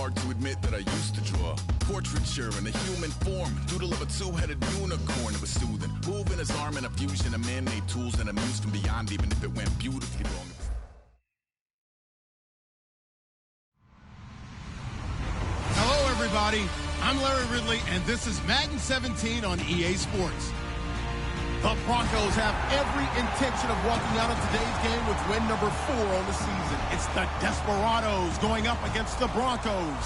hard to admit that I used to draw portraiture in a human form, doodle of a two-headed unicorn. It was soothing, moving his arm in a fusion of man-made tools and a muse from beyond, even if it went beautifully wrong. Hello, everybody. I'm Larry Ridley, and this is Madden 17 on EA Sports. The Broncos have every intention of walking out of today's game with win number 4 on the season. It's the Desperados going up against the Broncos.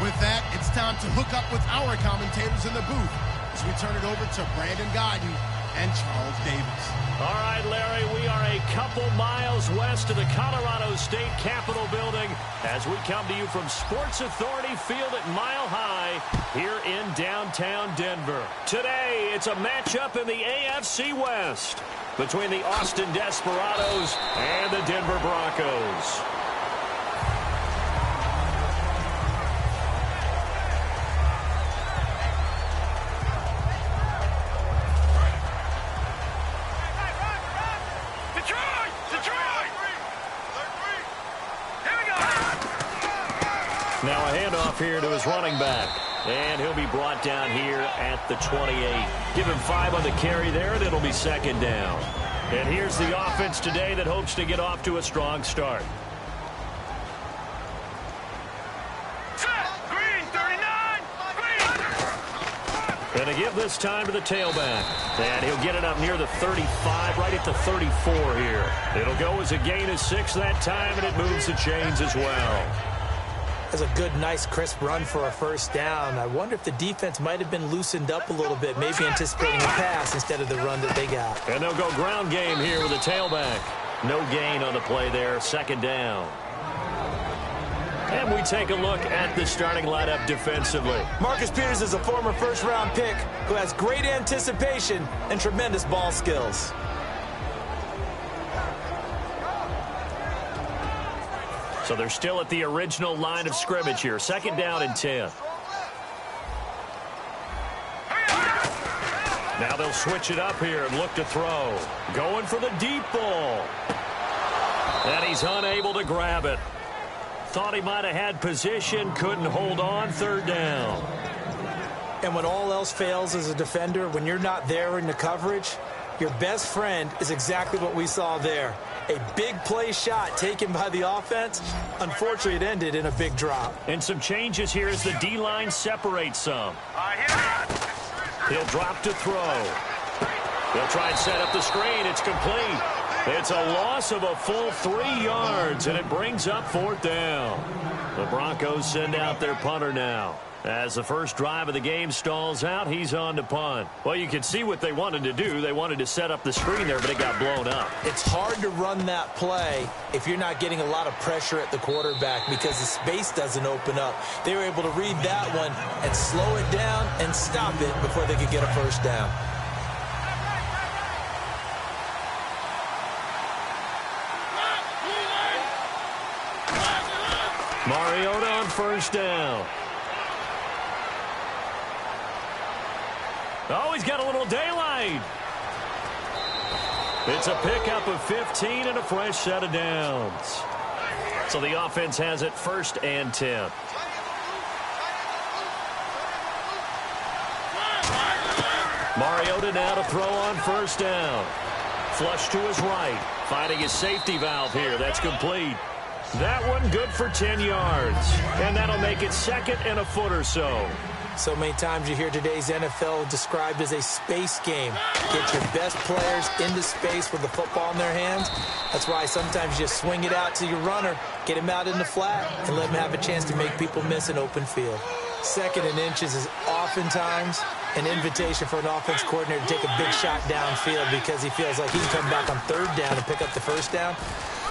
With that, it's time to hook up with our commentators in the booth as we turn it over to Brandon Godden and Charles Davis. All right, Larry, we are a couple miles west of the Colorado State Capitol building as we come to you from Sports Authority Field at Mile High here in downtown Denver. Today, it's a matchup in the AFC West between the Austin Desperados and the Denver Broncos. Now a handoff here to his running back. And he'll be brought down here at the 28. Give him 5 on the carry there, and it'll be second down. And here's the offense today that hopes to get off to a strong start. And to give this time to the tailback. And he'll get it up near the 35, right at the 34 here. It'll go as a gain of 6 that time, and it moves the chains as well. That's a good, nice, crisp run for a first down. I wonder if the defense might have been loosened up a little bit, maybe anticipating a pass instead of the run that they got. And they'll go ground game here with a tailback. No gain on the play there, second down. And we take a look at the starting lineup defensively. Marcus Peters is a former first-round pick who has great anticipation and tremendous ball skills. So they're still at the original line of scrimmage here. Second down and 10. Now they'll switch it up here and look to throw. Going for the deep ball. And he's unable to grab it. Thought he might have had position, couldn't hold on, third down. And when all else fails as a defender, when you're not there in the coverage, your best friend is exactly what we saw there. A big play shot taken by the offense. Unfortunately, it ended in a big drop. And some changes here as the D-line separates some. He'll drop to throw. They'll try and set up the screen. It's complete. It's a loss of a full 3 yards, and it brings up fourth down. The Broncos send out their punter now. As the first drive of the game stalls out, he's on to punt. Well, you can see what they wanted to do. They wanted to set up the screen there, but it got blown up. It's hard to run that play if you're not getting a lot of pressure at the quarterback because the space doesn't open up. They were able to read that one and slow it down and stop it before they could get a first down. Mariota on first down. Oh, he's got a little daylight. It's a pickup of 15 and a fresh set of downs. So the offense has it first and 10. Mariota now to throw on first down. Flush to his right. Finding his safety valve here. That's complete. That one good for 10 yards. And that'll make it second and a foot or so. So many times you hear today's NFL described as a space game. Get your best players into space with the football in their hands. That's why sometimes you just swing it out to your runner, get him out in the flat, and let him have a chance to make people miss an open field. Second and inches is oftentimes an invitation for an offense coordinator to take a big shot downfield because he feels like he can come back on third down and pick up the first down.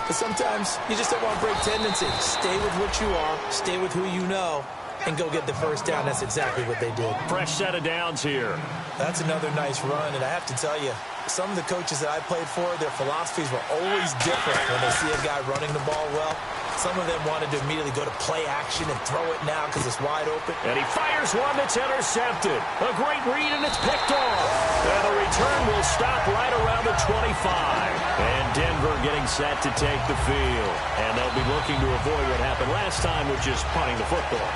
But sometimes you just don't want to break tendency. Stay with what you are, stay with who you know, and go get the first down. That's exactly what they did. Fresh set of downs here. That's another nice run, and I have to tell you, some of the coaches that I played for, their philosophies were always different when they see a guy running the ball well. Some of them wanted to immediately go to play action and throw it now because it's wide open. And he fires one that's intercepted. A great read, and it's picked off. And the return will stop right around the 25. And Denver getting set to take the field. And they'll be looking to avoid what happened last time, which is punting the football.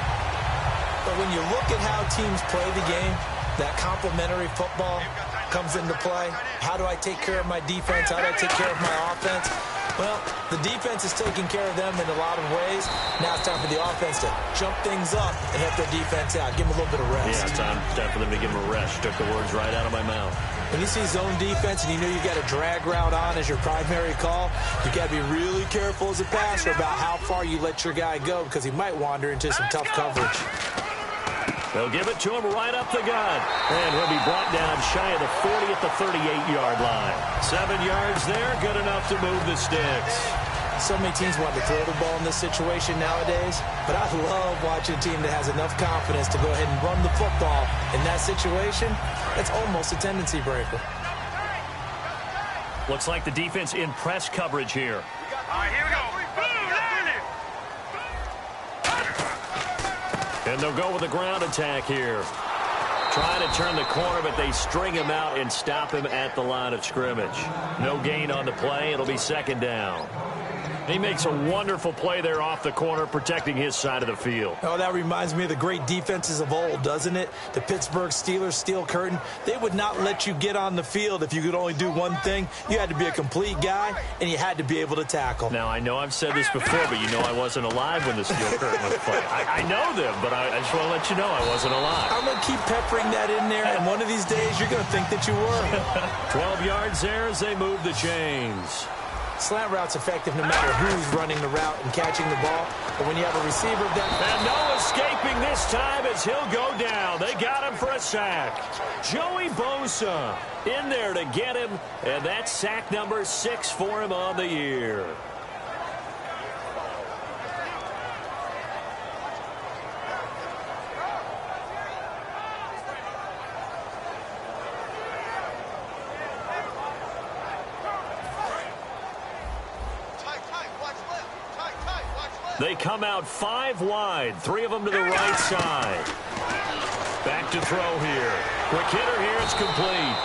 But when you look at how teams play the game, that complementary football comes into play. How do I take care of my defense? How do I take care of my offense? Well, the defense is taking care of them in a lot of ways. Now it's time for the offense to jump things up and help their defense out. Give them a little bit of rest. Yeah, time for them to give them a rest. Took the words right out of my mouth. When you see zone defense and you know you got a drag route on as your primary call, you got to be really careful as a passer about how far you let your guy go because he might wander into some tough coverage. They'll give it to him right up the gut. And he'll be brought down shy of the 40 at the 38-yard line. 7 yards there, good enough to move the sticks. So many teams want to throw the ball in this situation nowadays, but I love watching a team that has enough confidence to go ahead and run the football. In that situation, it's almost a tendency breaker. Looks like the defense in press coverage here. All right, here we go. And they'll go with the ground attack here. Trying to turn the corner, but they string him out and stop him at the line of scrimmage. No gain on the play. It'll be second down. He makes a wonderful play there off the corner, protecting his side of the field. Oh, that reminds me of the great defenses of old, doesn't it? The Pittsburgh Steelers, steel curtain. They would not let you get on the field if you could only do one thing. You had to be a complete guy, and you had to be able to tackle. Now, I know I've said this before, but you know I wasn't alive when the steel curtain was played. I know them, but I just want to let you know I wasn't alive. I'm going to keep peppering that in there, and one of these days you're going to think that you were. 12 yards there as they move the chains. Slant route's effective no matter who's running the route and catching the ball. But when you have a receiver that... And no escaping this time as he'll go down. They got him for a sack. Joey Bosa in there to get him. And that's sack number 6 for him on the year. They come out 5 wide, 3 of them to the right side. Back to throw here. Quick hitter here, it's complete.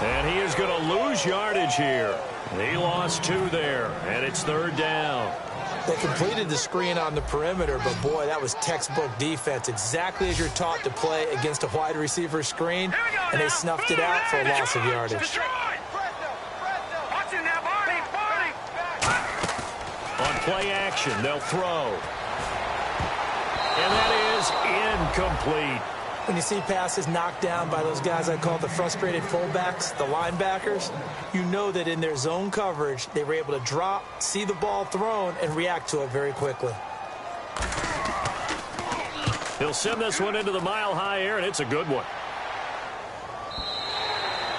And he is going to lose yardage here. He lost 2 there, and it's third down. They completed the screen on the perimeter, but boy, that was textbook defense. Exactly as you're taught to play against a wide receiver screen, and they snuffed it out for a loss of yardage. Play action, they'll throw. And that is incomplete. When you see passes knocked down by those guys I call the frustrated fullbacks, the linebackers, you know that in their zone coverage, they were able to drop, see the ball thrown, and react to it very quickly. He'll send this one into the mile-high air, and it's a good one.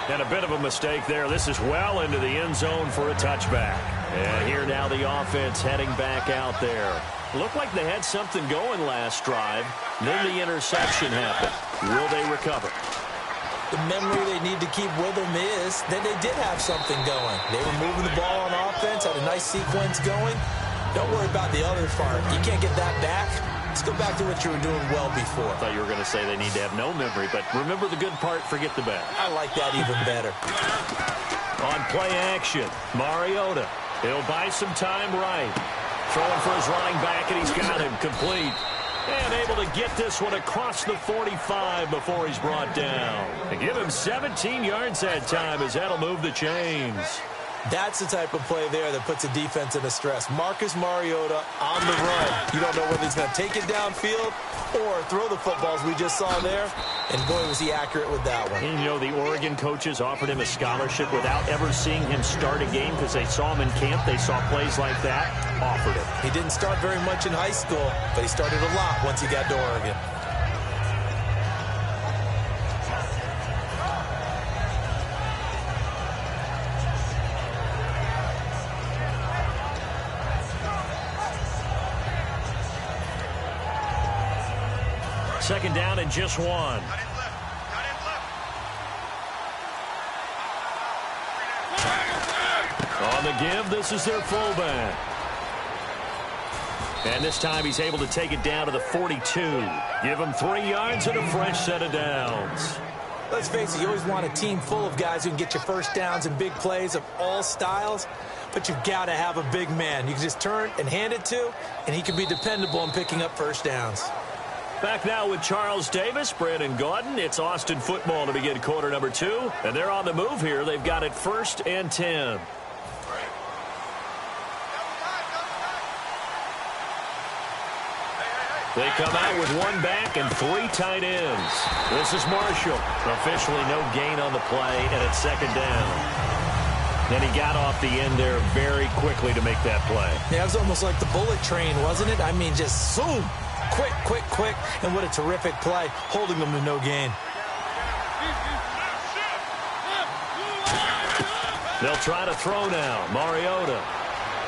And a bit of a mistake there. This is well into the end zone for a touchback. And here now the offense heading back out there. Looked like they had something going last drive. Then the interception happened. Will they recover? The memory they need to keep with them is that they did have something going. They were moving the ball on offense, had a nice sequence going. Don't worry about the other part. You can't get that back. Let's go back to what you were doing well before. I thought you were going to say they need to have no memory, but remember the good part, forget the bad. I like that even better. On play action, Mariota. He'll buy some time right. Throwing for his running back, and he's got him complete. And able to get this one across the 45 before he's brought down. And give him 17 yards that time as that'll move the chains. That's the type of play there that puts a defense in a stress. Marcus Mariota on the run. You don't know whether he's going to take it downfield or throw the footballs we just saw there. And boy, was he accurate with that one. And you know, the Oregon coaches offered him a scholarship without ever seeing him start a game because they saw him in camp. They saw plays like that, offered him. He didn't start very much in high school, but he started a lot once he got to Oregon. Second down and just 1. On the give, this is their fullback. And this time he's able to take it down to the 42. Give him 3 yards and a fresh set of downs. Let's face it, you always want a team full of guys who can get you first downs and big plays of all styles, but you've got to have a big man you can just turn and hand it to, and he can be dependable in picking up first downs. Back now with Charles Davis, Brandon Gaudin. It's Austin football to begin quarter number 2, and they're on the move here. They've got it 1st and 10. They come out with 1 back and 3 tight ends. This is Marshall. Officially no gain on the play, and it's 2nd down. And he got off the end there very quickly to make that play. Yeah, it was almost like the bullet train, wasn't it? I mean, just zoom. Quick, quick, quick. And what a terrific play, holding them to no gain. They'll try to throw now. Mariota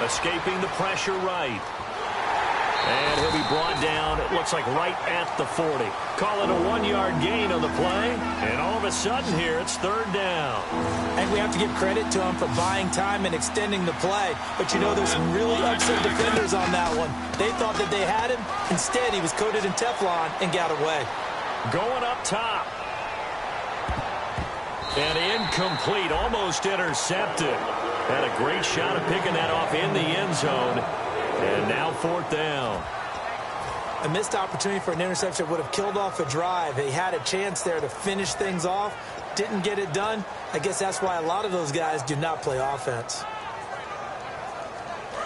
escaping the pressure right. And he'll be brought down, it looks like right at the 40. Call it a 1-yard gain on the play. And all of a sudden here, it's 3rd down. And we have to give credit to him for buying time and extending the play. But you know, there's some really upset defenders on that one. They thought that they had him. Instead, he was coated in Teflon and got away. Going up top. And incomplete, almost intercepted. Had a great shot of picking that off in the end zone. And now 4th down. A missed opportunity for an interception would have killed off a drive. They had a chance there to finish things off. Didn't get it done. I guess that's why a lot of those guys do not play offense.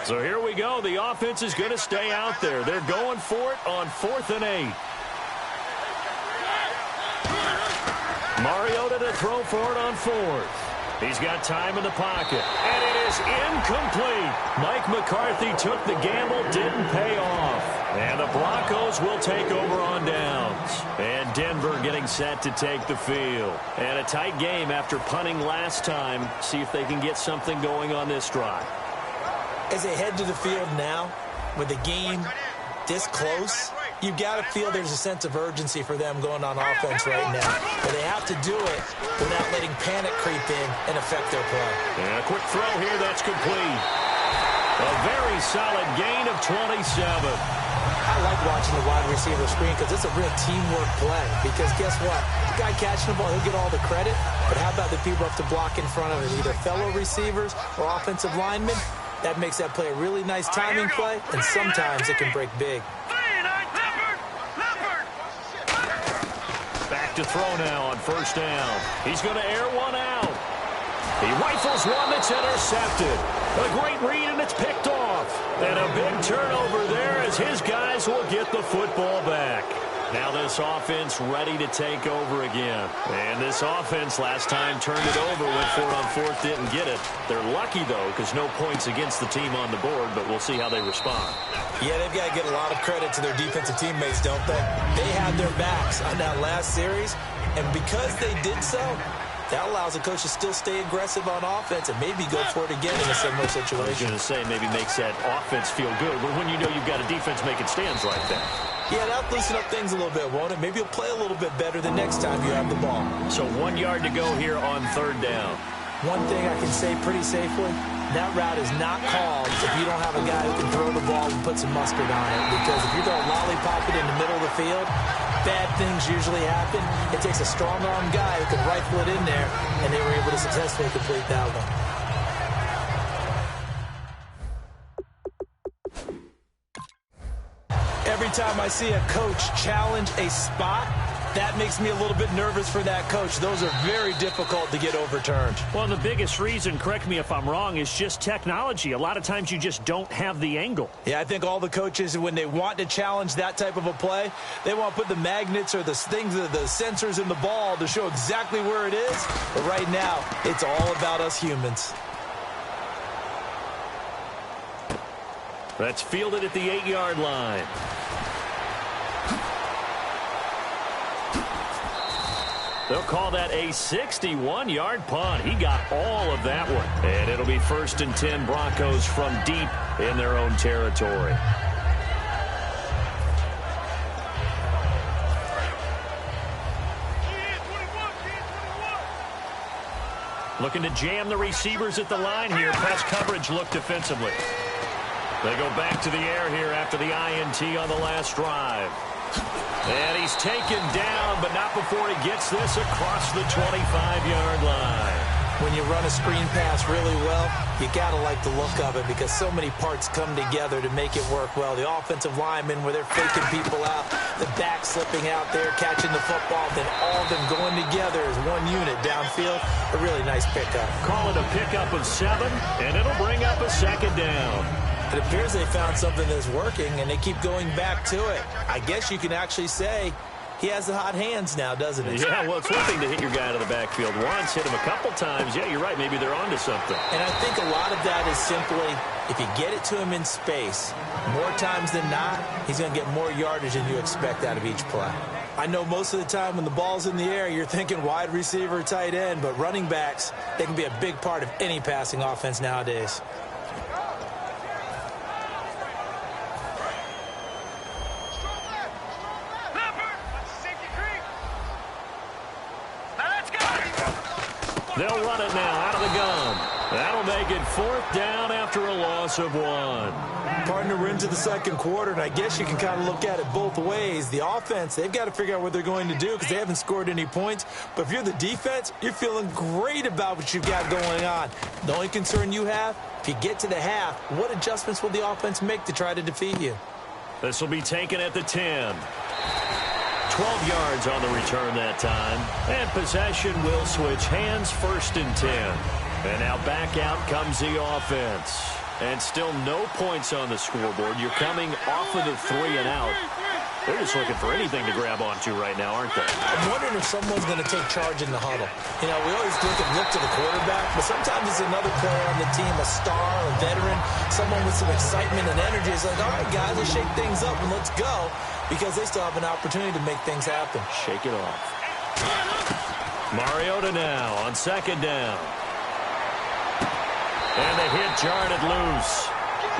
So here we go. The offense is going to stay out there. They're going for it on 4th and 8. Mariota to throw for it on 4th. He's got time in the pocket. And it is incomplete. Mike McCarthy took the gamble, didn't pay off. And the Broncos will take over on downs. And Denver getting set to take the field. And a tight game after punting last time. See if they can get something going on this drive. As they head to the field now, with the game this close, you've got to feel there's a sense of urgency for them going on offense right now. But they have to do it without letting panic creep in and affect their play. And a quick throw here, that's complete. A very solid gain of 27. I like watching the wide receiver screen because it's a real teamwork play. Because guess what? The guy catching the ball, he'll get all the credit. But how about the people have to block in front of him, either fellow receivers or offensive linemen? That makes that play a really nice timing play, and sometimes it can break big. Back to throw now on 1st down. He's going to air one out. He rifles one that's intercepted. A great read, and it's picked off. And a big turnover there as his guys will get the football back. Now this offense ready to take over again. And this offense last time turned it over, went for it on 4th, didn't get it. They're lucky, though, because no points against the team on the board, but we'll see how they respond. Yeah, they've got to get a lot of credit to their defensive teammates, don't they? They had their backs on that last series, and because they did so, that allows the coach to still stay aggressive on offense and maybe go for it again in a similar situation. I was going to say maybe makes that offense feel good, but when you know you've got a defense making stands like that. Yeah, that'll loosen up things a little bit, won't it? Maybe you'll play a little bit better the next time you have the ball. So 1 yard to go here on 3rd down. One thing I can say pretty safely, that route is not called if you don't have a guy who can throw the ball and put some mustard on it. Because if you're going to lollipop it in the middle of the field, bad things usually happen. It takes a strong-arm guy who can rifle it in there, and they were able to successfully complete that one. Every time I see a coach challenge a spot, that makes me a little bit nervous for that coach. Those are very difficult to get overturned. Well, the biggest reason, correct me if I'm wrong, is just technology. A lot of times you just don't have the angle. Yeah, I think all the coaches, when they want to challenge that type of a play, they want to put the magnets or the things, the sensors in the ball to show exactly where it is. But right now, it's all about us humans. That's fielded at the 8-yard line. They'll call that a 61-yard punt. He got all of that one. And it'll be 1st and 10 Broncos from deep in their own territory. Looking to jam the receivers at the line here. Press coverage look defensively. They go back to the air here after the INT on the last drive. And he's taken down, but not before he gets this across the 25-yard line. When you run a screen pass really well, you got to like the look of it because so many parts come together to make it work well. The offensive linemen, where they're faking people out, the back slipping out there, catching the football, then all of them going together as one unit downfield. A really nice pickup. Call it a pickup of 7, and it'll bring up a second down. It appears they found something that's working, and they keep going back to it. I guess you can actually say he has the hot hands now, doesn't he? Yeah, well, it's one thing to hit your guy out of the backfield once, hit him a couple times. Yeah, you're right. Maybe they're onto something. And I think a lot of that is simply if you get it to him in space, more times than not, he's going to get more yardage than you expect out of each play. I know most of the time when the ball's in the air, you're thinking wide receiver, tight end, but running backs, they can be a big part of any passing offense nowadays. They'll run it now out of the gun. That'll make it 4th down after a loss of 1. Partner, we're into the second quarter, and I guess you can kind of look at it both ways. The offense, they've got to figure out what they're going to do because they haven't scored any points. But if you're the defense, you're feeling great about what you've got going on. The only concern you have, if you get to the half, what adjustments will the offense make to try to defeat you? This will be taken at the 10. 12 yards on the return that time. And possession will switch hands, 1st and 10. And now back out comes the offense. And still no points on the scoreboard. You're coming off of the 3 and out. They're just looking for anything to grab onto right now, aren't they? I'm wondering if someone's going to take charge in the huddle. You know, we always look to the quarterback, but sometimes it's another player on the team, a star, a veteran, someone with some excitement and energy. It's like, all right, guys, let's shake things up and let's go, because they still have an opportunity to make things happen. Shake it off. Mariota now on 2nd down. And the hit jarred it loose.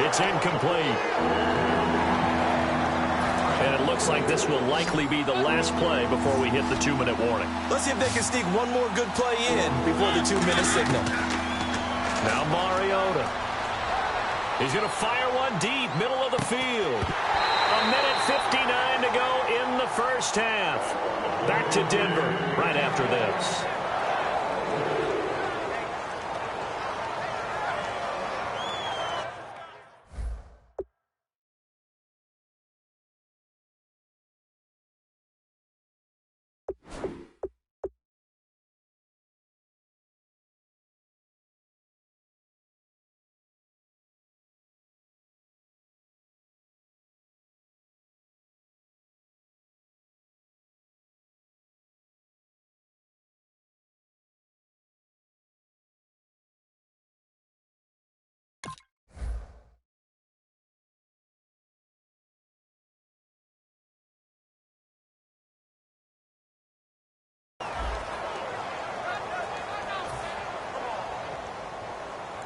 It's incomplete. And it looks like this will likely be the last play before we hit the 2-minute warning. Let's see if they can sneak one more good play in before the 2-minute signal. Now Mariota. He's going to fire one deep, middle of the field. 1:59 to go in the first half. Back to Denver right after this.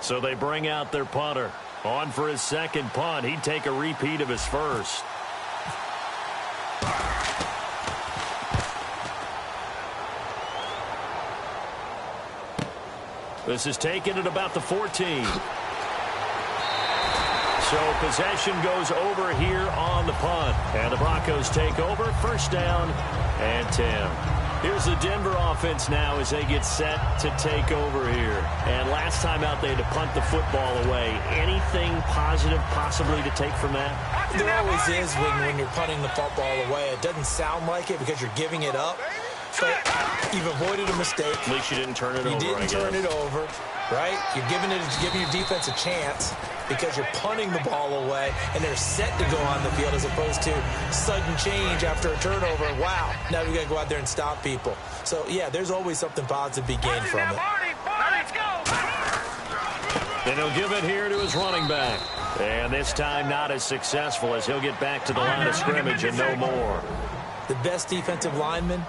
So they bring out their punter. On for his second punt. He'd take a repeat of his first. This is taken at about the 14. So possession goes over here on the punt. And the Broncos take over. 1st down and 10. Here's the Denver offense now as they get set to take over here. And last time out, they had to punt the football away. Anything positive possibly to take from that? There always is when you're punting the football away. It doesn't sound like it because you're giving it up. But you've avoided a mistake. At least you didn't turn it over. You didn't turn it over, right? You're giving your defense a chance because you're punting the ball away, and they're set to go on the field as opposed to sudden change after a turnover. Wow, now we got to go out there and stop people. So, yeah, there's always something positive to be gained from it. And he'll give it here to his running back. And this time not as successful as he'll get back to the line of scrimmage and no more. The best defensive linemen,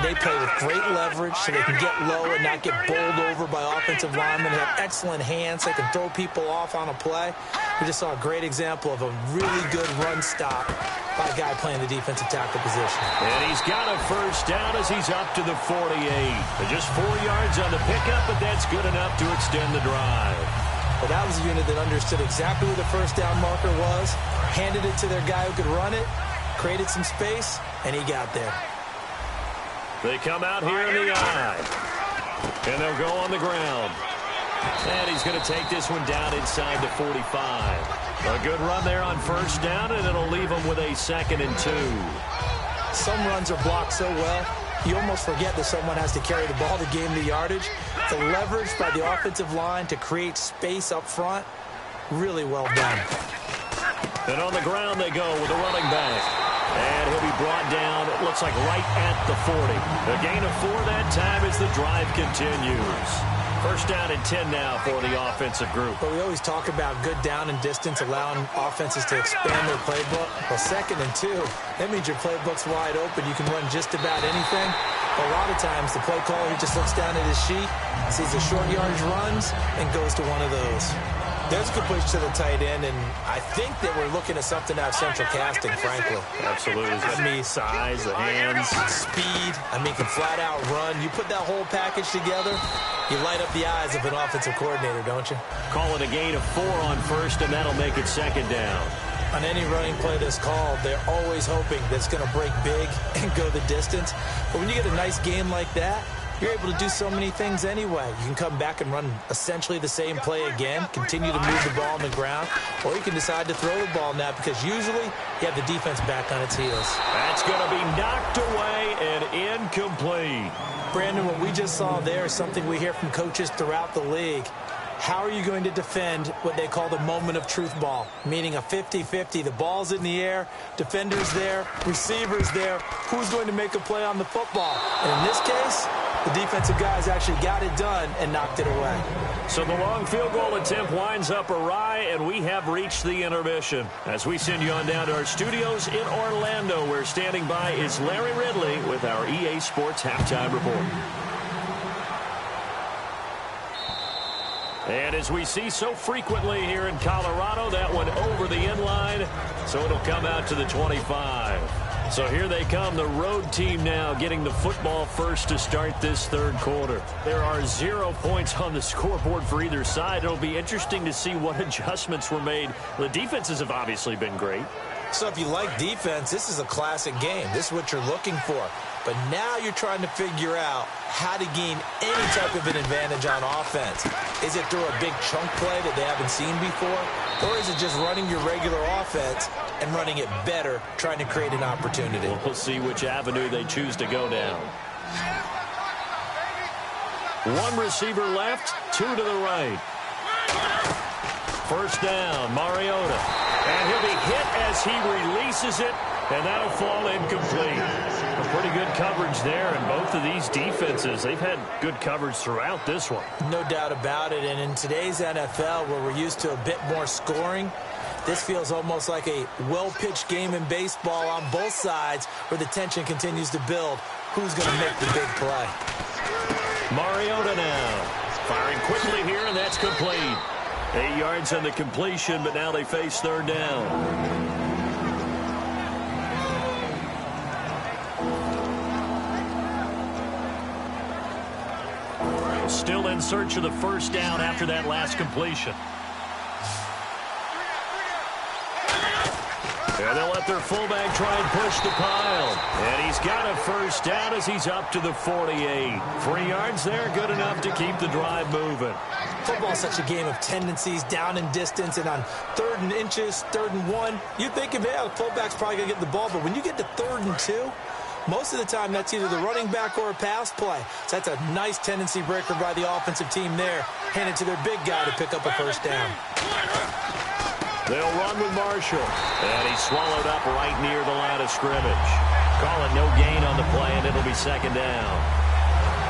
they play with great leverage so they can get low and not get bowled over by offensive linemen. They have excellent hands. They can throw people off on a play. We just saw a great example of a really good run stop by a guy playing the defensive tackle position. And he's got a 1st down as he's up to the 48. Just 4 yards on the pickup, but that's good enough to extend the drive. But that was a unit that understood exactly where the first down marker was, handed it to their guy who could run it, created some space, and he got there. They come out here in the eye, and they'll go on the ground. And he's going to take this one down inside the 45. A good run there on first down, and it'll leave him with a 2nd and 2. Some runs are blocked so well, you almost forget that someone has to carry the ball to gain the yardage. The leverage by the offensive line to create space up front, really well done. And on the ground they go with a running back. And he'll be brought down, it looks like right at the 40. A gain of 4 that time as the drive continues. First down and 10 now for the offensive group. But we always talk about good down and distance, allowing offenses to expand their playbook. Well, 2nd and 2, that means your playbook's wide open. You can run just about anything. But a lot of times, the play caller, he just looks down at his sheet, sees the short yardage runs, and goes to one of those. There's a good push to the tight end, and I think that we're looking at something out of central casting, frankly. Absolutely. I mean, size, the hands, speed. I mean, can flat out run. You put that whole package together, you light up the eyes of an offensive coordinator, don't you? Call it a gain of 4 on first, and that'll make it 2nd down. On any running play that's called, they're always hoping that it's going to break big and go the distance. But when you get a nice game like that, you're able to do so many things anyway. You can come back and run essentially the same play again, continue to move the ball on the ground, or you can decide to throw the ball now because usually you have the defense back on its heels. That's going to be knocked away and incomplete. Brandon, what we just saw there is something we hear from coaches throughout the league. How are you going to defend what they call the moment of truth ball, meaning a 50-50? The ball's in the air, defender's there, receiver's there. Who's going to make a play on the football? And in this case, the defensive guys actually got it done and knocked it away. So the long field goal attempt winds up awry, and we have reached the intermission. As we send you on down to our studios in Orlando, where standing by is Larry Ridley with our EA Sports Halftime Report. And as we see so frequently here in Colorado, that one over the end line, so it'll come out to the 25. So here they come, the road team now getting the football first to start this 3rd quarter. There are 0 points on the scoreboard for either side. It'll be interesting to see what adjustments were made. The defenses have obviously been great. So if you like defense, this is a classic game. This is what you're looking for. But now you're trying to figure out how to gain any type of an advantage on offense. Is it through a big chunk play that they haven't seen before? Or is it just running your regular offense and running it better, trying to create an opportunity? We'll see which avenue they choose to go down. 1 receiver left, 2 to the right. First down, Mariota. And he'll be hit as he releases it, and that'll fall incomplete. A pretty good coverage there, and both of these defenses, they've had good coverage throughout this one. No doubt about it, and in today's NFL, where we're used to a bit more scoring, this feels almost like a well-pitched game in baseball on both sides where the tension continues to build. Who's going to make the big play? Mariota now. Firing quickly here, and that's complete. 8 yards on the completion, but now they face 3rd down. Still in search of the first down after that last completion. And they'll let their fullback try and push the pile. And he's got a first down as he's up to the 48. 3 yards there, good enough to keep the drive moving. Football is such a game of tendencies, down and distance, and on 3rd and inches, 3rd and 1, you think of, yeah, the fullback's probably going to get the ball. But when you get to 3rd and 2, most of the time that's either the running back or a pass play. So that's a nice tendency breaker by the offensive team there. Hand it to their big guy to pick up a first down. They'll run with Marshall. And he's swallowed up right near the line of scrimmage. Call it no gain on the play, and it'll be 2nd down.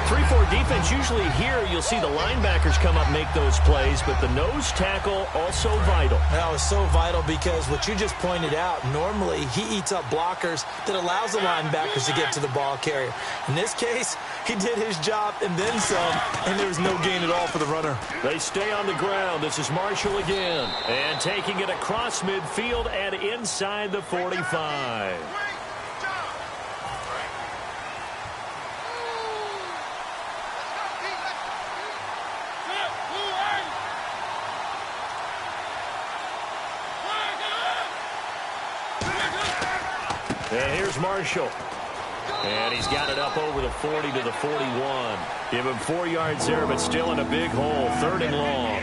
3-4 defense, usually here you'll see the linebackers come up, make those plays, but the nose tackle also vital. That was so vital because what you just pointed out, normally he eats up blockers that allows the linebackers to get to the ball carrier. In this case, he did his job and then some, and there was no gain at all for the runner. They stay on the ground. This is Marshall again, and taking it across midfield and inside the 45. And here's Marshall. And he's got it up over the 40 to the 41. Give him 4 yards there, but still in a big hole. 3rd and long.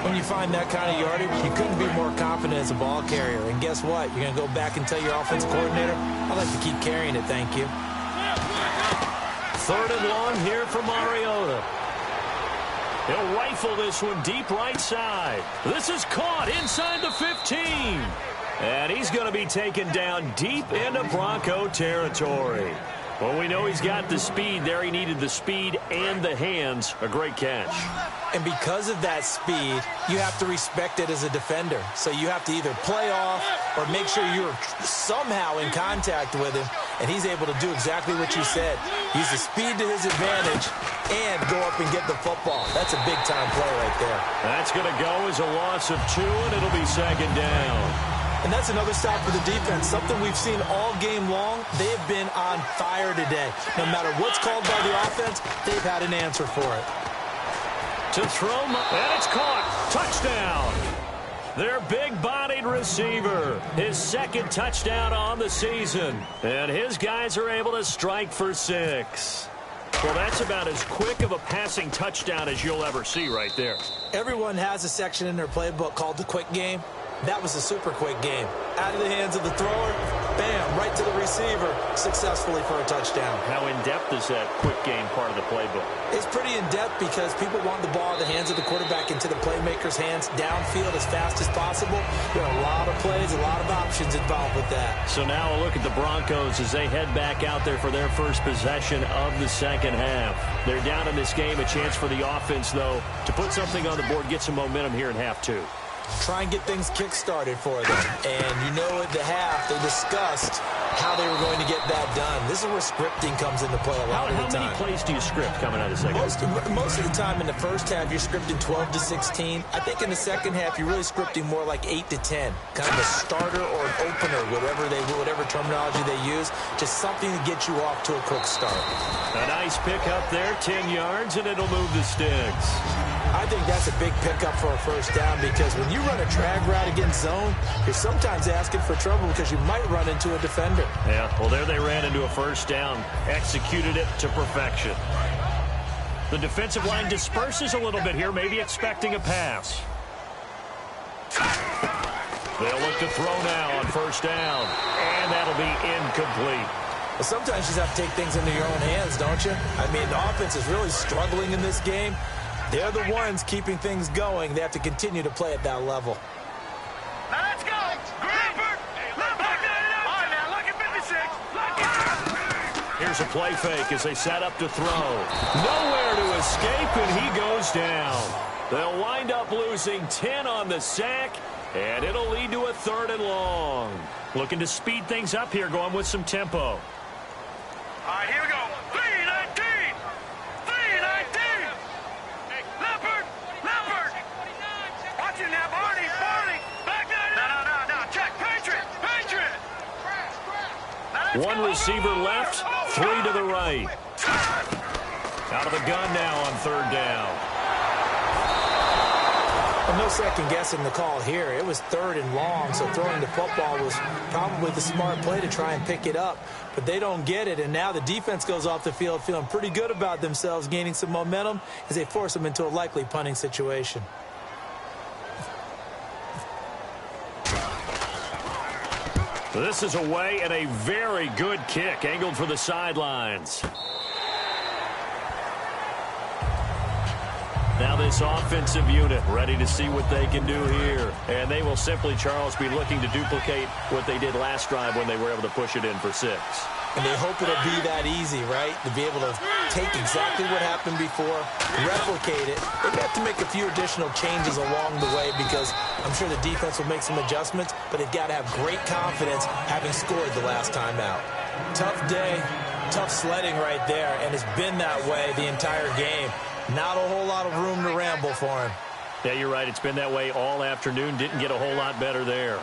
When you find that kind of yardage, you couldn't be more confident as a ball carrier. And guess what? You're going to go back and tell your offensive coordinator, I'd like to keep carrying it, thank you. 3rd and long here for Mariota. He'll rifle this one deep right side. This is caught inside the 15. And he's going to be taken down deep into Bronco territory. Well, we know he's got the speed there. He needed the speed and the hands. A great catch. And because of that speed, you have to respect it as a defender. So you have to either play off or make sure you're somehow in contact with him. And he's able to do exactly what you said. Use the speed to his advantage and go up and get the football. That's a big-time play right there. That's going to go as a loss of 2, and it'll be 2nd down. And that's another stop for the defense, something we've seen all game long. They have been on fire today. No matter what's called by the offense, they've had an answer for it. To throw, and it's caught. Touchdown. Their big-bodied receiver. His 2nd touchdown on the season. And his guys are able to strike for 6. Well, that's about as quick of a passing touchdown as you'll ever see right there. Everyone has a section in their playbook called the quick game. That was a super quick game. Out of the hands of the thrower, bam, right to the receiver, successfully for a touchdown. How in-depth is that quick game part of the playbook? It's pretty in-depth because people want the ball in the hands of the quarterback into the playmaker's hands downfield as fast as possible. There are a lot of plays, a lot of options involved with that. So now a look at the Broncos as they head back out there for their first possession of the 2nd half. They're down in this game. A chance for the offense, though, to put something on the board, get some momentum here in half 2. Try and get things kick-started for them. And you know at the half, they discussed how they were going to get that done. This is where scripting comes into play a lot of the time. How many plays do you script coming out of the second half? Most of the time in the first half, you're scripting 12 to 16. I think in the second half, you're really scripting more like 8 to 10. Kind of a starter or an opener, whatever terminology they use. Just something to get you off to a quick start. A nice pick up there, 10 yards, and it'll move the sticks. I think that's a big pickup for a first down because when you run a drag route against zone, you're sometimes asking for trouble because you might run into a defender. Yeah, well, there they ran into a first down, executed it to perfection. The defensive line disperses a little bit here, maybe expecting a pass. They'll look to throw now on first down, and that'll be incomplete. Well, sometimes you just have to take things into your own hands, don't you? I mean, the offense is really struggling in this game. They're the ones keeping things going. They have to continue to play at that level. Now let's go. Greenberg. All right, now look at 56. Here's a play fake as they set up to throw. Nowhere to escape, and he goes down. They'll wind up losing 10 on the sack, and it'll lead to a 3rd and long. Looking to speed things up here, going with some tempo. All right, here we go. 3-19. 3-19. Leopard. Watch it now, Barney. Back there. No. Check. Patriot. One receiver left, 3 to the right. Out of the gun now on 3rd down. Well, no second guessing the call here. It was 3rd and long, so throwing the football was probably the smart play to try and pick it up. But they don't get it, and now the defense goes off the field feeling pretty good about themselves, gaining some momentum as they force them into a likely punting situation. This is away and a very good kick, angled for the sidelines. Now this offensive unit ready to see what they can do here. And they will simply, Charles, be looking to duplicate what they did last drive when they were able to push it in for 6. And they hope it'll be that easy, right? To be able to take exactly what happened before, replicate it. They have to make a few additional changes along the way because I'm sure the defense will make some adjustments, but they've got to have great confidence having scored the last time out. Tough day, tough sledding right there, and it's been that way the entire game. Not a whole lot of room to ramble for him. Yeah, you're right. It's been that way all afternoon. Didn't get a whole lot better there.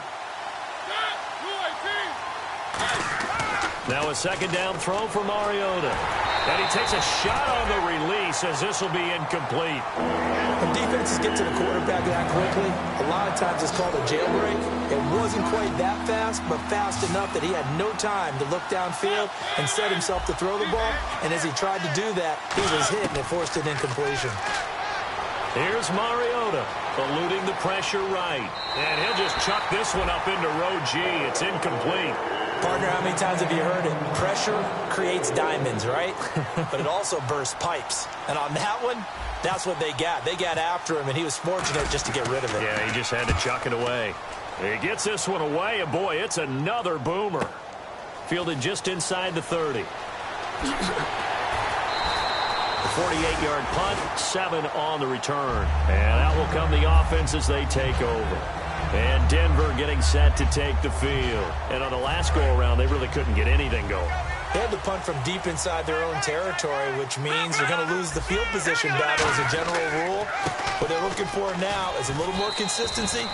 Now a 2nd down throw for Mariota. And he takes a shot on the release as this will be incomplete. When defenses get to the quarterback that quickly, a lot of times it's called a jailbreak. It wasn't quite that fast, but fast enough that he had no time to look downfield and set himself to throw the ball. And as he tried to do that, he was hit and it forced an incompletion. Here's Mariota, eluding the pressure right. And he'll just chuck this one up into row G. It's incomplete. Partner, how many times have you heard it? Pressure creates diamonds, right? But it also bursts pipes. And on that one, that's what they got. They got after him, and he was fortunate just to get rid of it. Yeah, he just had to chuck it away. He gets this one away, and boy, it's another boomer. Fielded just inside the 30. The 48-yard punt, 7 on the return. And out will come the offense as they take over. And Denver getting set to take the field. And on the last go-around, they really couldn't get anything going. They had to punt from deep inside their own territory, which means they're going to lose the field position battle as a general rule. What they're looking for now is a little more consistency,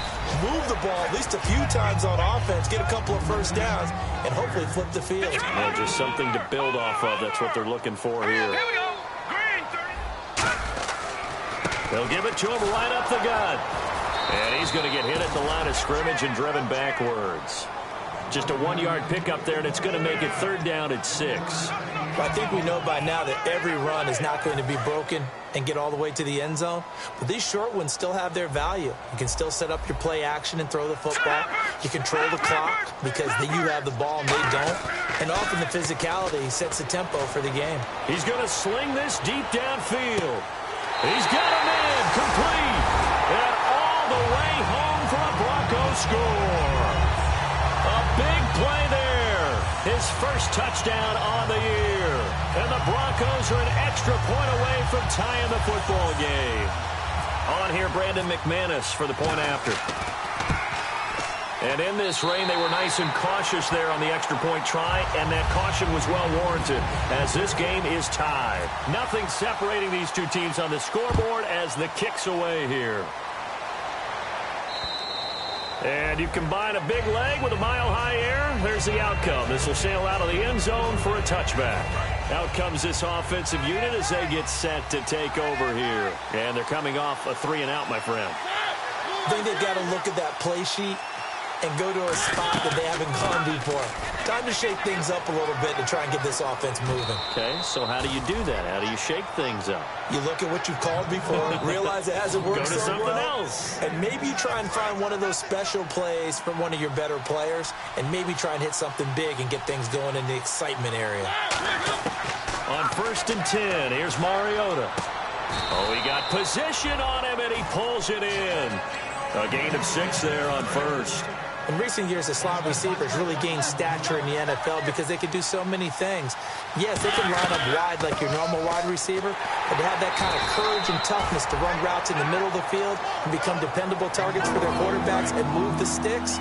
move the ball at least a few times on offense, get a couple of first downs, and hopefully flip the field. Yeah, just something to build off of. That's what they're looking for here. Here we go. Green 30. They'll give it to him right up the gut. And he's going to get hit at the line of scrimmage and driven backwards. Just a 1-yard pickup there, and it's going to make it 3rd down at 6. Well, I think we know by now that every run is not going to be broken and get all the way to the end zone. But these short ones still have their value. You can still set up your play action and throw the football. You control the clock because you have the ball and they don't. And often the physicality sets the tempo for the game. He's going to sling this deep downfield. He's got him in, complete. And all the way home for a Broncos score. A big play there. His first touchdown on the year. And the Broncos are an extra point away from tying the football game. On here, Brandon McManus for the point after. And in this rain, they were nice and cautious there on the extra point try, and that caution was well warranted as this game is tied. Nothing separating these two teams on the scoreboard as the kick's away here. And you combine a big leg with a mile-high air, there's the outcome. This will sail out of the end zone for a touchback. Out comes this offensive unit as they get set to take over here. And they're coming off a 3-and-out, my friend. I think they've got to look at that play sheet and go to a spot that they haven't gone before. Time to shake things up a little bit to try and get this offense moving. Okay, so how do you do that? How do you shake things up? You look at what you've called before, realize it hasn't worked Go to so something well, else. and maybe you try and find one of those special plays from one of your better players, and maybe try and hit something big and get things going in the excitement area. On 1st and 10, here's Mariota. Oh, he got position on him, and he pulls it in. A gain of 6 there on 1st. In recent years, the slot receivers really gained stature in the NFL because they could do so many things. Yes, they can line up wide like your normal wide receiver, but they have that kind of courage and toughness to run routes in the middle of the field and become dependable targets for their quarterbacks and move the sticks.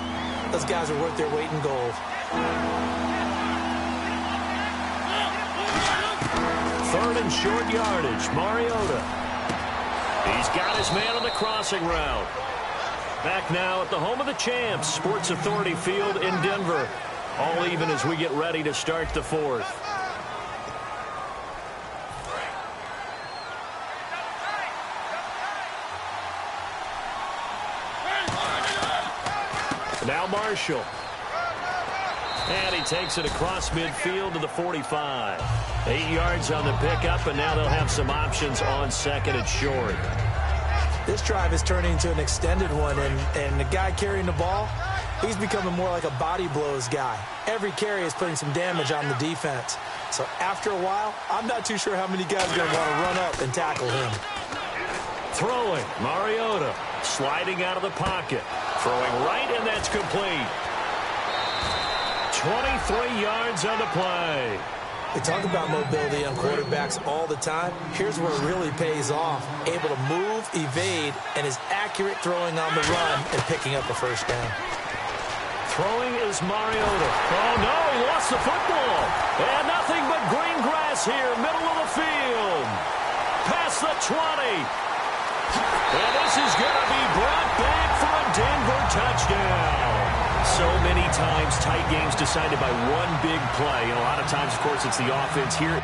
Those guys are worth their weight in gold. 3rd and short yardage, Mariota. He's got his man on the crossing route. Back now at the home of the champs, Sports Authority Field in Denver. All even as we get ready to start the 4th. Now Marshall. And he takes it across midfield to the 45. 8 yards on the pickup, and now they'll have some options on 2nd and short. This drive is turning into an extended one, and the guy carrying the ball, he's becoming more like a body blows guy. Every carry is putting some damage on the defense. So after a while, I'm not too sure how many guys are going to want to run up and tackle him. Throwing, Mariota, sliding out of the pocket. Throwing right, and that's complete. 23 yards on the play. We talk about mobility on quarterbacks all the time. Here's where it really pays off. Able to move, evade, and is accurate throwing on the run and picking up a first down. Throwing is Mariota. Oh, no, he lost the football. And nothing but green grass here, middle of the field. Past the 20. And this is going to be brought back for a Denver touchdown. So many times, tight games decided by one big play. And a lot of times, of course, it's the offense here.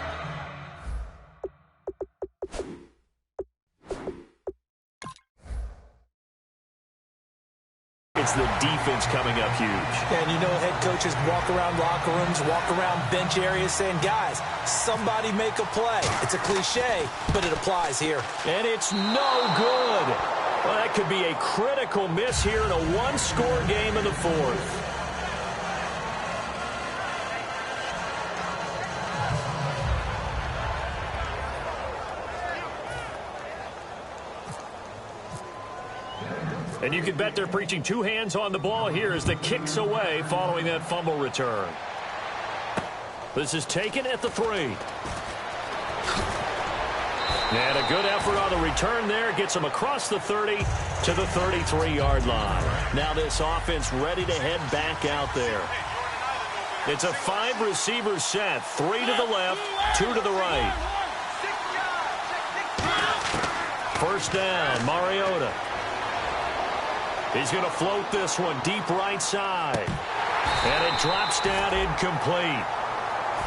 the defense coming up huge. And you know head coaches walk around locker rooms, walk around bench areas saying, guys, somebody make a play. It's a cliche, but it applies here. And it's no good. Well, that could be a critical miss here in a one-score game in the fourth. And you can bet they're preaching two hands on the ball here as the kick's away following that fumble return. This is taken at the 3. And a good effort on the return there. Gets him across the 30 to the 33-yard line. Now this offense ready to head back out there. It's a 5-receiver set. 3 to the left, 2 to the right. First down, Mariota. He's going to float this one deep right side. And it drops down incomplete.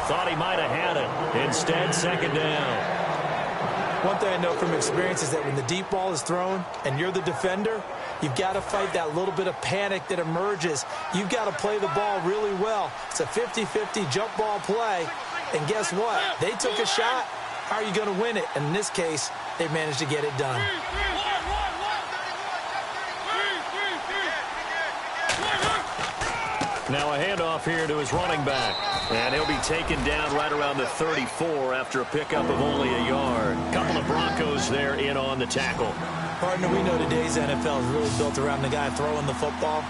Thought he might have had it. Instead, second down. One thing I know from experience is that when the deep ball is thrown and you're the defender, you've got to fight that little bit of panic that emerges. You've got to play the ball really well. It's a 50-50 jump ball play. And guess what? They took a shot. How are you going to win it? And in this case, they managed to get it done. Now a handoff here to his running back. And he'll be taken down right around the 34 after a pickup of only a yard. Couple of Broncos there in on the tackle. Partner, we know today's NFL is really built around the guy throwing the football.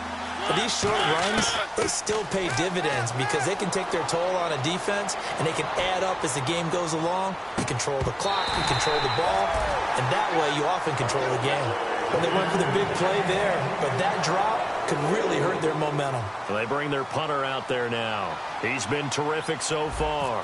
But these short runs, they still pay dividends because they can take their toll on a defense and they can add up as the game goes along. You control the clock, you control the ball, and that way you often control the game. Well, they went for the big play there, but that drop could really hurt their momentum. Well, they bring their punter out there now. He's been terrific so far.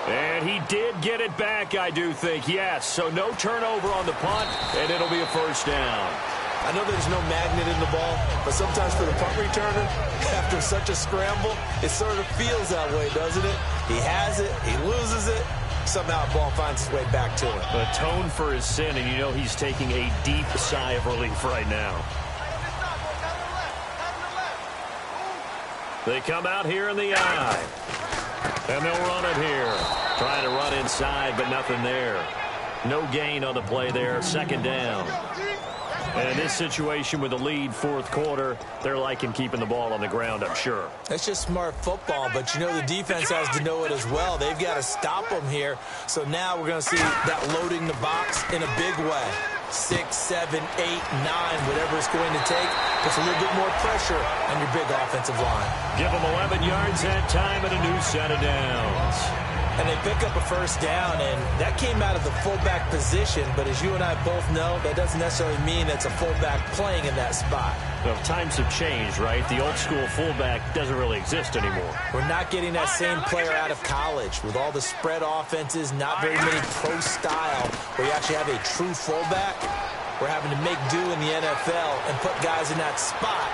And he did get it back, I do think, yes. So no turnover on the punt, and it'll be a first down. I know there's no magnet in the ball, but sometimes for the punt returner, after such a scramble, it sort of feels that way, doesn't it? He has it, he loses it, somehow the ball finds its way back to him. Atone for his sin, and you know he's taking a deep sigh of relief right now. They come out here in the eye. And they'll run it here. Trying to run inside, but nothing there. No gain on the play there. Second down. And in this situation with the lead fourth quarter, they're liking keeping the ball on the ground, I'm sure. That's just smart football, but you know the defense has to know it as well. They've got to stop them here. So now we're going to see that loading the box in a big way. 6, 7, 8, 9, whatever it's going to take. Puts a little bit more pressure on your big offensive line. Give them 11 yards that time and a new set of downs. And they pick up a first down, and that came out of the fullback position. But as you and I both know, that doesn't necessarily mean it's a fullback playing in that spot. Well, times have changed, right? The old school fullback doesn't really exist anymore. We're not getting that same player out of college with all the spread offenses, not very many pro style, where you actually have a true fullback. We're having to make do in the NFL and put guys in that spot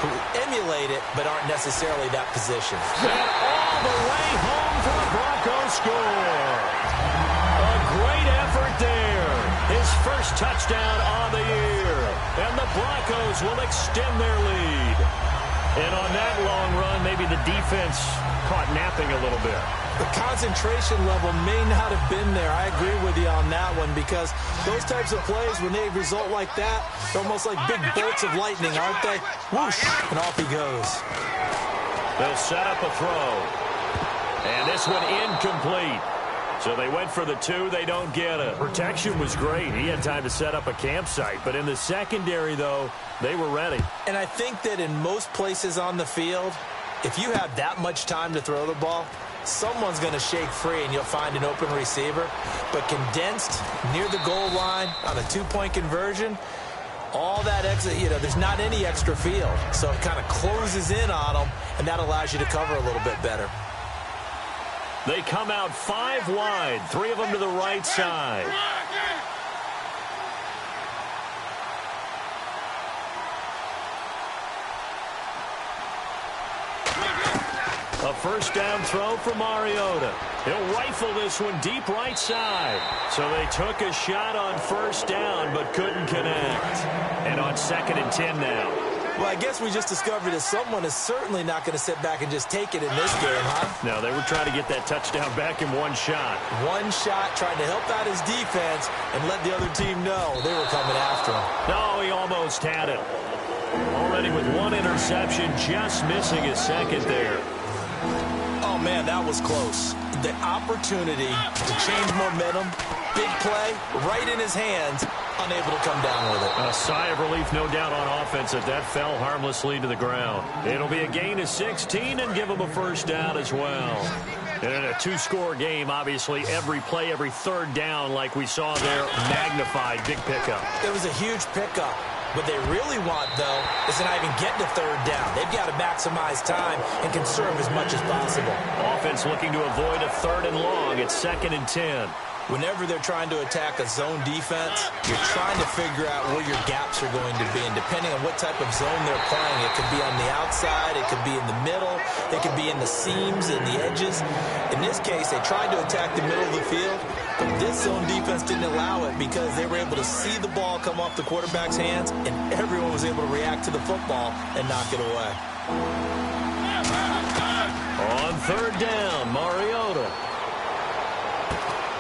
who emulate it but aren't necessarily that position. And all the way home for the Broncos score. A great effort there. His first touchdown on the year. And the Broncos will extend their lead. And on that long run, maybe the defense caught napping a little bit. The concentration level may not have been there. I agree with you on that one because those types of plays, when they result like that, they're almost like big bolts of lightning, aren't they? Whoosh, and off he goes. They'll set up a throw. And this one incomplete. So they went for the 2. They don't get it. Protection was great. He had time to set up a campsite. But in the secondary, though, they were ready. And I think that in most places on the field, if you have that much time to throw the ball, someone's going to shake free and you'll find an open receiver. But condensed near the goal line on a 2-point conversion, all that extra, there's not any extra field. So it kind of closes in on them, and that allows you to cover a little bit better. They come out 5 wide, 3 of them to the right side. A first down throw for Mariota. He'll rifle this one deep right side. So they took a shot on first down but couldn't connect. And on 2nd and 10 now. Well, I guess we just discovered that someone is certainly not going to sit back and just take it in this game, huh? No, they were trying to get that touchdown back in one shot. One shot, trying to help out his defense and let the other team know they were coming after him. No, he almost had it. Already with one interception, just missing his second there. Oh, man, that was close. The opportunity to change momentum, big play, right in his hands, unable to come down with it. A sigh of relief, no doubt, on offense that fell harmlessly to the ground. It'll be a gain of 16 and give him a first down as well. And in a two-score game, obviously, every play, every third down, like we saw there, magnified, big pickup. It was a huge pickup. What they really want, though, is to not even get to third down. They've got to maximize time and conserve as much as possible. Offense looking to avoid a 3rd and long. It's 2nd and 10. Whenever they're trying to attack a zone defense, you're trying to figure out where your gaps are going to be. And depending on what type of zone they're playing, it could be on the outside, it could be in the middle, it could be in the seams and the edges. In this case, they tried to attack the middle of the field, but this zone defense didn't allow it because they were able to see the ball come off the quarterback's hands, and everyone was able to react to the football and knock it away. On 3rd down, Mariota.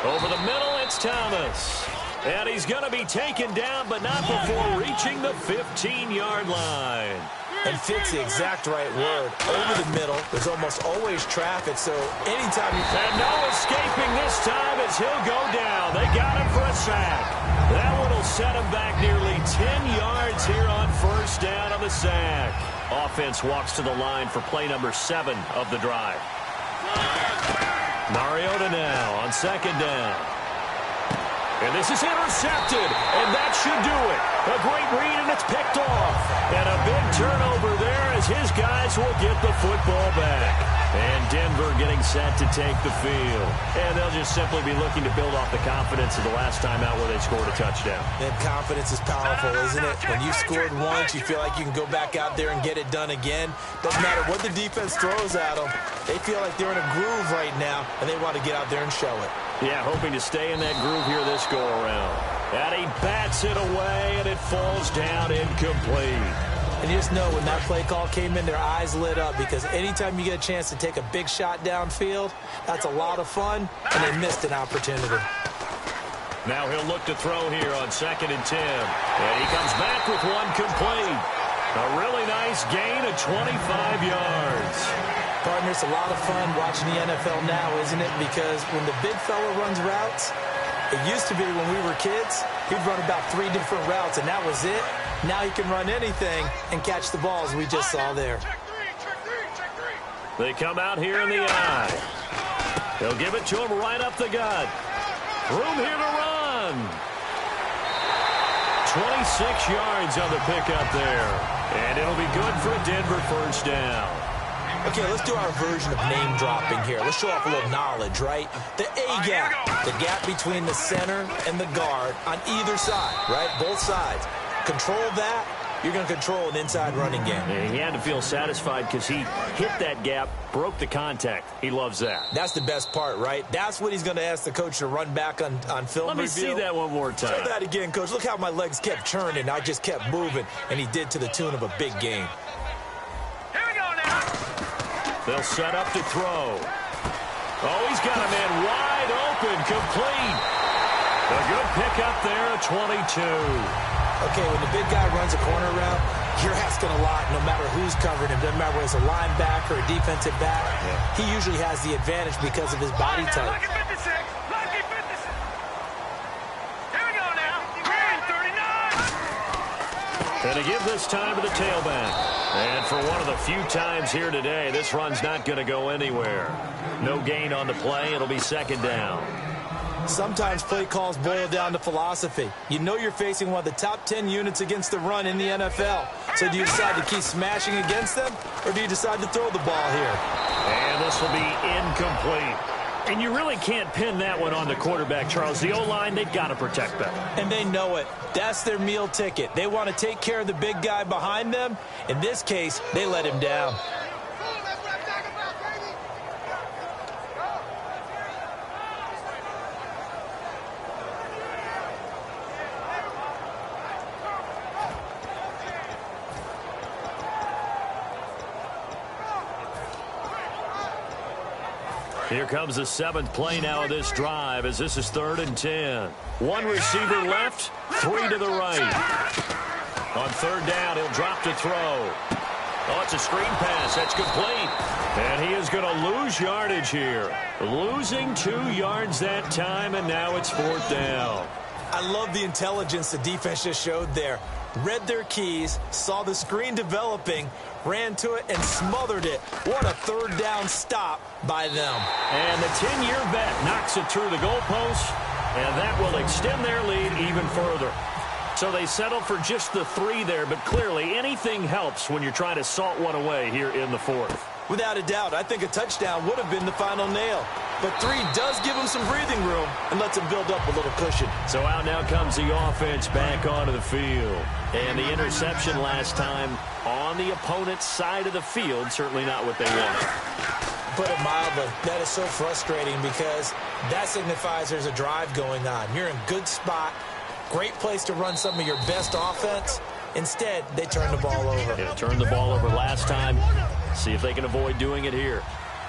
Over the middle, it's Thomas. And he's going to be taken down, but not before reaching the 15-yard line. And fit's the exact right word. Over the middle, there's almost always traffic, so anytime you... And no escaping this time as he'll go down. They got him for a sack. That one will set him back nearly 10 yards here on first down on the sack. Offense walks to the line for play number 7 of the drive. Mariota now on 2nd down. And this is intercepted, and that should do it. A great read, and it's picked off. And a big turnover there as his guys will get the football back. And Denver getting set to take the field. And they'll just simply be looking to build off the confidence of the last time out where they scored a touchdown. And confidence is powerful, isn't it? When you scored once, you feel like you can go back out there and get it done again. Doesn't matter what the defense throws at them. They feel like they're in a groove right now, and they want to get out there and show it. Yeah, hoping to stay in that groove here this go-around. And he bats it away, and it falls down incomplete. And you just know when that play call came in, their eyes lit up because anytime you get a chance to take a big shot downfield, that's a lot of fun, and they missed an opportunity. Now he'll look to throw here on 2nd and 10. And he comes back with one complete. A really nice gain of 25 yards. Partner, it's a lot of fun watching the NFL now, isn't it? Because when the big fella runs routes, it used to be when we were kids, he'd run about 3 different routes, and that was it. Now he can run anything and catch the balls we just saw there. They come out here in the eye. They'll give it to him right up the gut. Room here to run. 26 yards on the pickup there. And it'll be good for a Denver first down. Okay, let's do our version of name dropping here. Let's show off a little knowledge, right? The A gap, the gap between the center and the guard on either side, right? Both sides. Control that, you're going to control an inside running game. And he had to feel satisfied because he hit that gap, broke the contact. He loves that. That's the best part, right? That's what he's going to ask the coach to run back on film Let me see that one more time. Show that again, coach. Look how my legs kept churning. I just kept moving, and he did to the tune of a big game. Here we go now. They'll set up to throw. Oh, he's got a man wide open, complete. A good pickup there at 22. Okay, when the big guy runs a corner route, you're asking a lot no matter who's covering him. Doesn't matter whether it's a linebacker or a defensive back. Yeah. He usually has the advantage because of his body type. Lucky 56. Lucky 56. Here we go now. Green 39. And to give this time to the tailback. And for one of the few times here today, this run's not going to go anywhere. No gain on the play. It'll be 2nd down. Sometimes play calls boil down to philosophy. You know you're facing one of the top 10 units against the run in the NFL. So do you decide to keep smashing against them, or do you decide to throw the ball here? And this will be incomplete. And you really can't pin that one on the quarterback, Charles. The O-line, they've got to protect them. And they know it. That's their meal ticket. They want to take care of the big guy behind them. In this case, they let him down. Here comes the 7th play now of this drive as this is 3rd and 10. One receiver left, 3 to the right. On 3rd down, he'll drop to throw. Oh, it's a screen pass. That's complete. And he is going to lose yardage here. Losing 2 yards that time, and now it's 4th down. I love the intelligence the defense just showed there. Read their keys, saw the screen developing, ran to it, and smothered it. What a 3rd down stop by them. And the 10-year vet knocks it through the goalpost, and that will extend their lead even further. So they settle for just the 3 there, but clearly anything helps when you're trying to salt one away here in the 4th. Without a doubt, I think a touchdown would have been the final nail. But 3 does give them some breathing room and lets them build up a little cushion. So out now comes the offense back onto the field. And the interception last time on the opponent's side of the field, certainly not what they wanted. Put it mildly, that is so frustrating because that signifies there's a drive going on. You're in good spot, great place to run some of your best offense. Instead, they turn the ball over. Yeah, turned the ball over last time. See if they can avoid doing it here.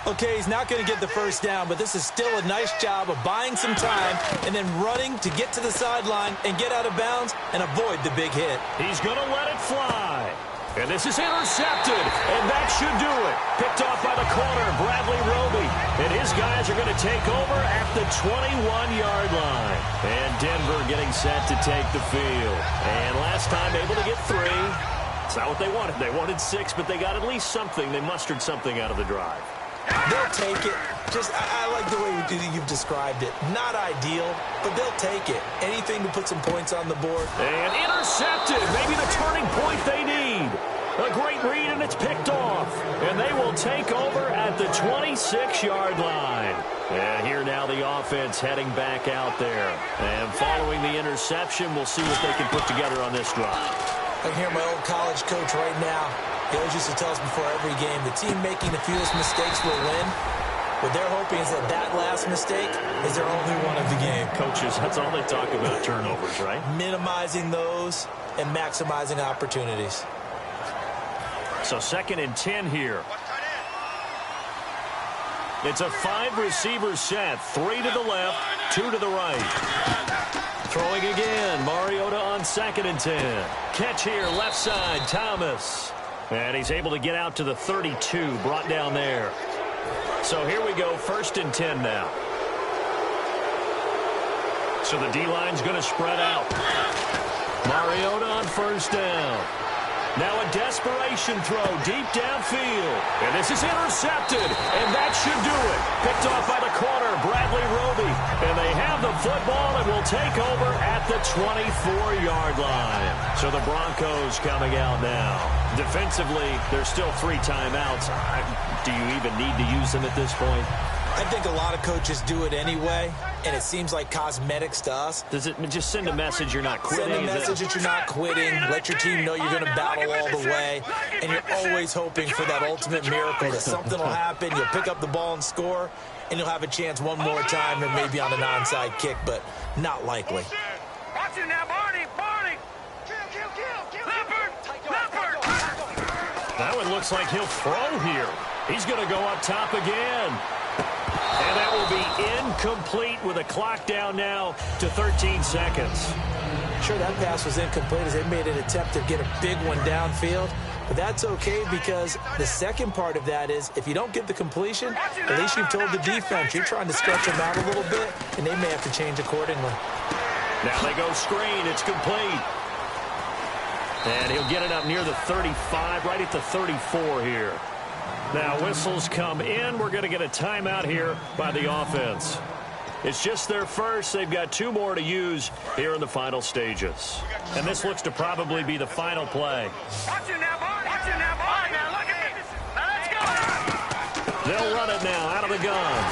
Okay, he's not going to get the 1st down, but this is still a nice job of buying some time and then running to get to the sideline and get out of bounds and avoid the big hit. He's going to let it fly. And this is intercepted, and that should do it. Picked off by the corner, Bradley Roby. And his guys are going to take over at the 21-yard line. And Denver getting set to take the field. And last time able to get 3. It's not what they wanted. They wanted 6, but they got at least something. They mustered something out of the drive. They'll take it. I like the way you've described it. Not ideal, but they'll take it. Anything to put some points on the board. And intercepted. Maybe the turning point they need. A great read, and it's picked off. And they will take over at the 26-yard line. And here now the offense heading back out there. And following the interception, we'll see what they can put together on this drive. I can hear my old college coach right now. He always used to tell us before every game, the team making the fewest mistakes will win. What they're hoping is that last mistake is their only one of the game. Coaches, that's all they talk about, turnovers, right? Minimizing those and maximizing opportunities. So 2nd and 10 here. It's a 5-receiver set. 3 to the left, 2 to the right. Throwing again, Mariota on 2nd and 10. Catch here, left side, Thomas. And he's able to get out to the 32, brought down there. So here we go, 1st and 10 now. So the D-line's going to spread out. Mariota on 1st down. Now a desperation throw deep downfield. And this is intercepted. And that should do it. Picked off by the corner, Bradley Roby. And they have the football and will take over at the 24-yard line. So the Broncos coming out now. Defensively, there's still 3 timeouts. Do you even need to use them at this point? I think a lot of coaches do it anyway, and it seems like cosmetics to us. Does it just send a message you're not quitting? Send a message that you're not quitting. Let your team know you're going to battle all the way, and you're always hoping for that ultimate miracle that something will happen, you'll pick up the ball and score, and you'll have a chance one more time and maybe on an onside kick, but not likely. Watch it now, Barney! Leopard! Now it looks like he'll throw here. He's going to go up top again. And that will be incomplete with a clock down now to 13 seconds. Sure, that pass was incomplete as they made an attempt to get a big one downfield. But that's okay because the second part of that is if you don't get the completion, at least you've told the defense you're trying to stretch them out a little bit, and they may have to change accordingly. Now they go screen. It's complete. And he'll get it up near the 35, right at the 34 here. Now whistles come in. We're going to get a timeout here by the offense. It's just their first. They've got 2 more to use here in the final stages. And this looks to probably be the final play. Watch it now, Barney! Now look at this! Now let's go! They'll run it now out of the gun.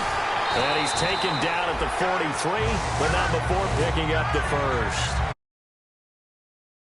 And he's taken down at the 43, but not before picking up the first.